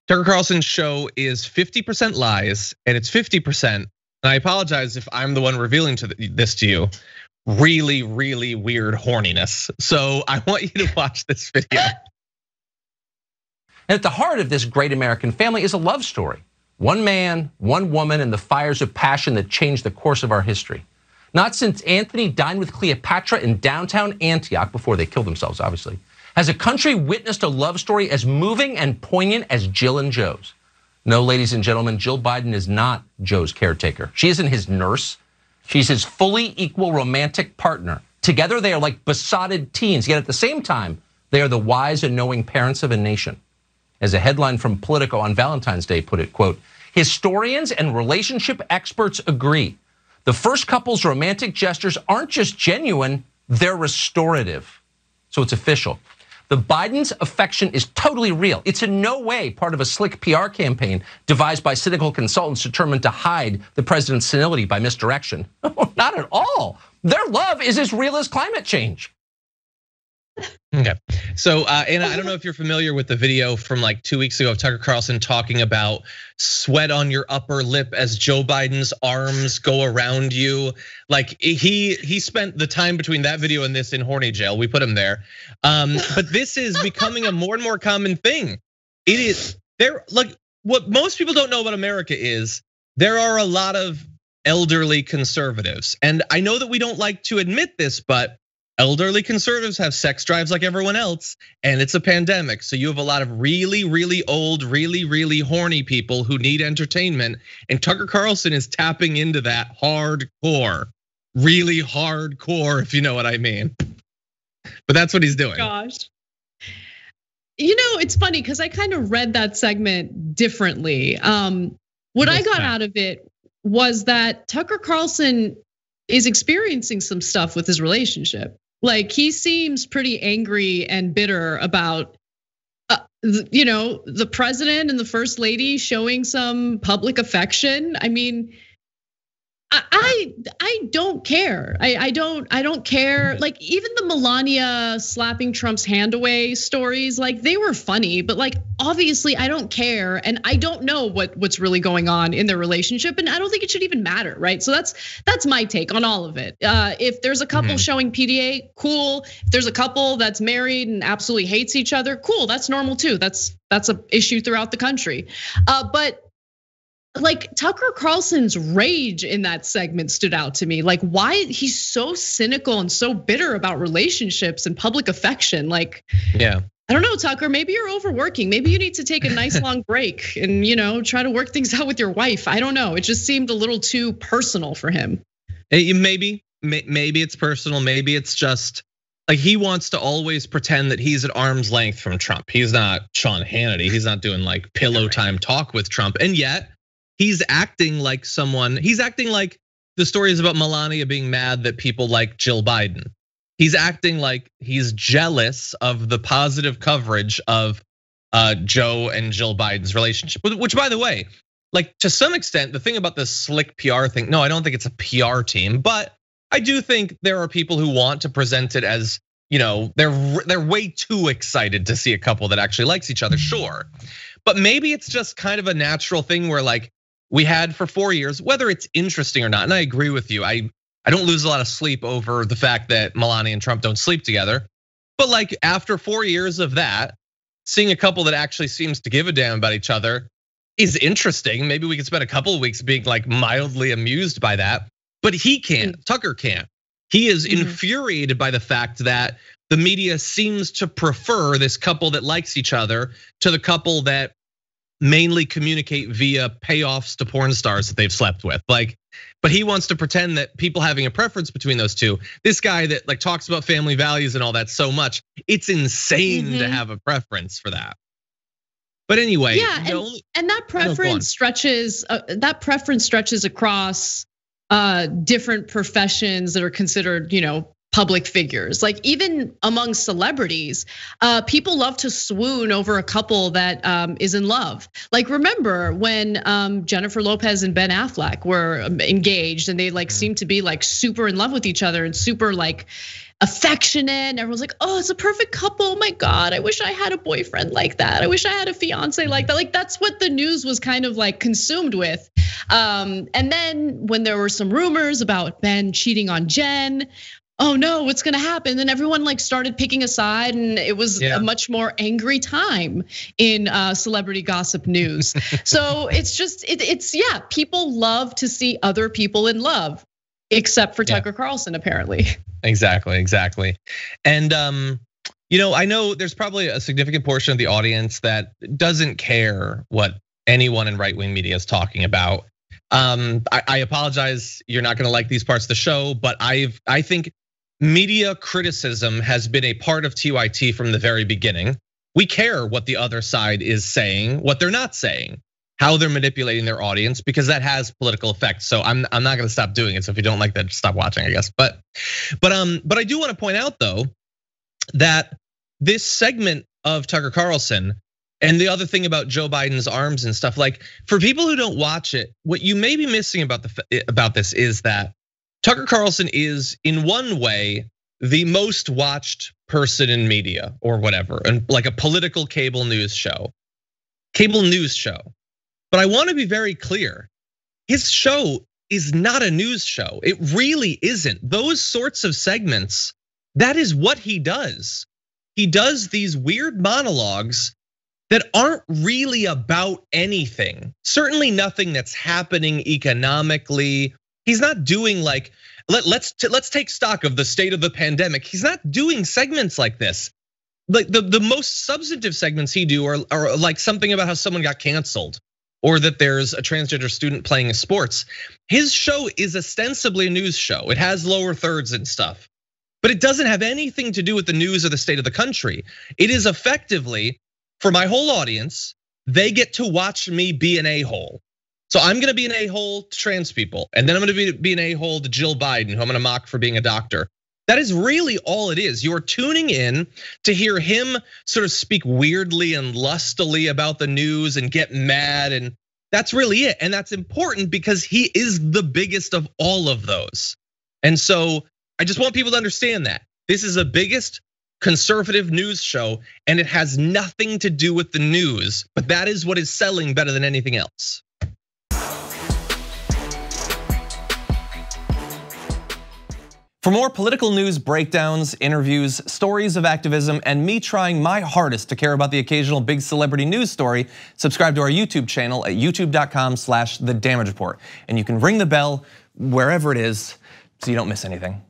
Tucker Carlson's show is 50% lies and it's 50%. And I apologize if I'm the one revealing this to you. Really, really weird horniness. So I want you to watch this video. And at the heart of this great American family is a love story. One man, one woman, and the fires of passion that changed the course of our history. Not since Anthony dined with Cleopatra in downtown Antioch, before they killed themselves, obviously, has a country witnessed a love story as moving and poignant as Jill and Joe's. No, ladies and gentlemen, Jill Biden is not Joe's caretaker. She isn't his nurse. She's his fully equal romantic partner. Together, they are like besotted teens, yet at the same time, they are the wise and knowing parents of a nation. As a headline from Politico on Valentine's Day put it, quote, historians and relationship experts agree. The first couple's romantic gestures aren't just genuine, they're restorative. So it's official. The Biden's affection is totally real. It's in no way part of a slick PR campaign devised by cynical consultants determined to hide the president's senility by misdirection. Not at all. Their love is as real as climate change. Okay, so Anna, I don't know if you're familiar with the video from like 2 weeks ago of Tucker Carlson talking about sweat on your upper lip as Joe Biden's arms go around you. Like he spent the time between that video and this in horny jail. We put him there, but this is becoming a more and more common thing. It is there. Like what most people don't know about America is there are a lot of elderly conservatives, and I know that we don't like to admit this, but elderly conservatives have sex drives like everyone else, and it's a pandemic. So you have a lot of really, really old, really, really horny people who need entertainment. And Tucker Carlson is tapping into that hardcore, really hardcore, if you know what I mean. But that's what he's doing. Gosh. You know, it's funny because I kind of read that segment differently. What I got out of it was that Tucker Carlson is experiencing some stuff with his relationship. Like he seems pretty angry and bitter about, the president and the first lady showing some public affection. I mean, I don't care. I don't care. Like even the Melania slapping Trump's hand away stories, like they were funny, but like obviously I don't care, and I don't know what's really going on in their relationship, and I don't think it should even matter, right? So that's my take on all of it. If there's a couple showing PDA, cool. If there's a couple that's married and absolutely hates each other, cool. That's normal too. That's an issue throughout the country. But like Tucker Carlson's rage in that segment stood out to me. Like why he's so cynical and so bitter about relationships and public affection. Like, yeah, I don't know, Tucker, maybe you're overworking. Maybe you need to take a nice long break and try to work things out with your wife. I don't know. It just seemed a little too personal for him. Maybe it's personal. Maybe it's just like he wants to always pretend that he's at arm's length from Trump. He's not Sean Hannity. He's not doing like pillow time talk with Trump. And yet, he's acting like he's acting like the stories about Melania being mad that people like Jill Biden. He's acting like he's jealous of the positive coverage of Joe and Jill Biden's relationship. Which, by the way, like to some extent, the thing about this slick PR thing, no, I don't think it's a PR team, but I do think there are people who want to present it as, they're way too excited to see a couple that actually likes each other, sure. But maybe it's just kind of a natural thing where like, we had for 4 years, whether it's interesting or not, and I agree with you. I don't lose a lot of sleep over the fact that Melania and Trump don't sleep together. But like after 4 years of that, seeing a couple that actually seems to give a damn about each other is interesting. Maybe we could spend a couple of weeks being like mildly amused by that. But he can't, Tucker can't. He is infuriated by the fact that the media seems to prefer this couple that likes each other to the couple that mainly communicate via payoffs to porn stars that they've slept with. Like, but he wants to pretend that people having a preference between those two. This guy that like talks about family values and all that so much, it's insane to have a preference for that. But anyway, yeah, and that preference stretches. That preference stretches across different professions that are considered, public figures. Like even among celebrities, people love to swoon over a couple that is in love. Like remember when Jennifer Lopez and Ben Affleck were engaged and they like seemed to be like super in love with each other and super like affectionate, and everyone's like, oh, it's a perfect couple. Oh my God, I wish I had a boyfriend like that. I wish I had a fiance like that. Like that's what the news was kind of like consumed with. And then when there were some rumors about Ben cheating on Jen, oh no, what's gonna happen? Then everyone like started picking a side, and it was a much more angry time in celebrity gossip news. So it's just, it's people love to see other people in love, except for Tucker Carlson, apparently. Exactly. And I know there's probably a significant portion of the audience that doesn't care what anyone in right-wing media is talking about. I apologize, you're not gonna like these parts of the show, but I think media criticism has been a part of TYT from the very beginning. We care what the other side is saying, what they're not saying, how they're manipulating their audience, because that has political effects. So I'm not gonna stop doing it. So if you don't like that, just stop watching, I guess. But I do want to point out though that this segment of Tucker Carlson and the other thing about Joe Biden's arms and stuff, like for people who don't watch it, what you may be missing about this is that Tucker Carlson is in one way the most watched person in media or whatever, and like a political cable news show. But I want to be very clear, his show is not a news show. It really isn't. Those sorts of segments, that is what he does. He does these weird monologues that aren't really about anything. Certainly nothing that's happening economically. He's not doing like, let's take stock of the state of the pandemic. He's not doing segments like this. Like the most substantive segments he do are like something about how someone got canceled, or that there's a transgender student playing sports. His show is ostensibly a news show. It has lower thirds and stuff, but it doesn't have anything to do with the news or the state of the country. It is effectively, for my whole audience, they get to watch me be an a-hole. So I'm gonna be an a-hole to trans people, and then I'm gonna be an a-hole to Jill Biden, who I'm gonna mock for being a doctor. That is really all it is. You're tuning in to hear him sort of speak weirdly and lustily about the news and get mad, and that's really it. And that's important because he is the biggest of all of those. And so I just want people to understand that this is the biggest conservative news show, and it has nothing to do with the news, but that is what is selling better than anything else. For more political news breakdowns, interviews, stories of activism, and me trying my hardest to care about the occasional big celebrity news story, subscribe to our YouTube channel at youtube.com/The Damage Report. And you can ring the bell wherever it is so you don't miss anything.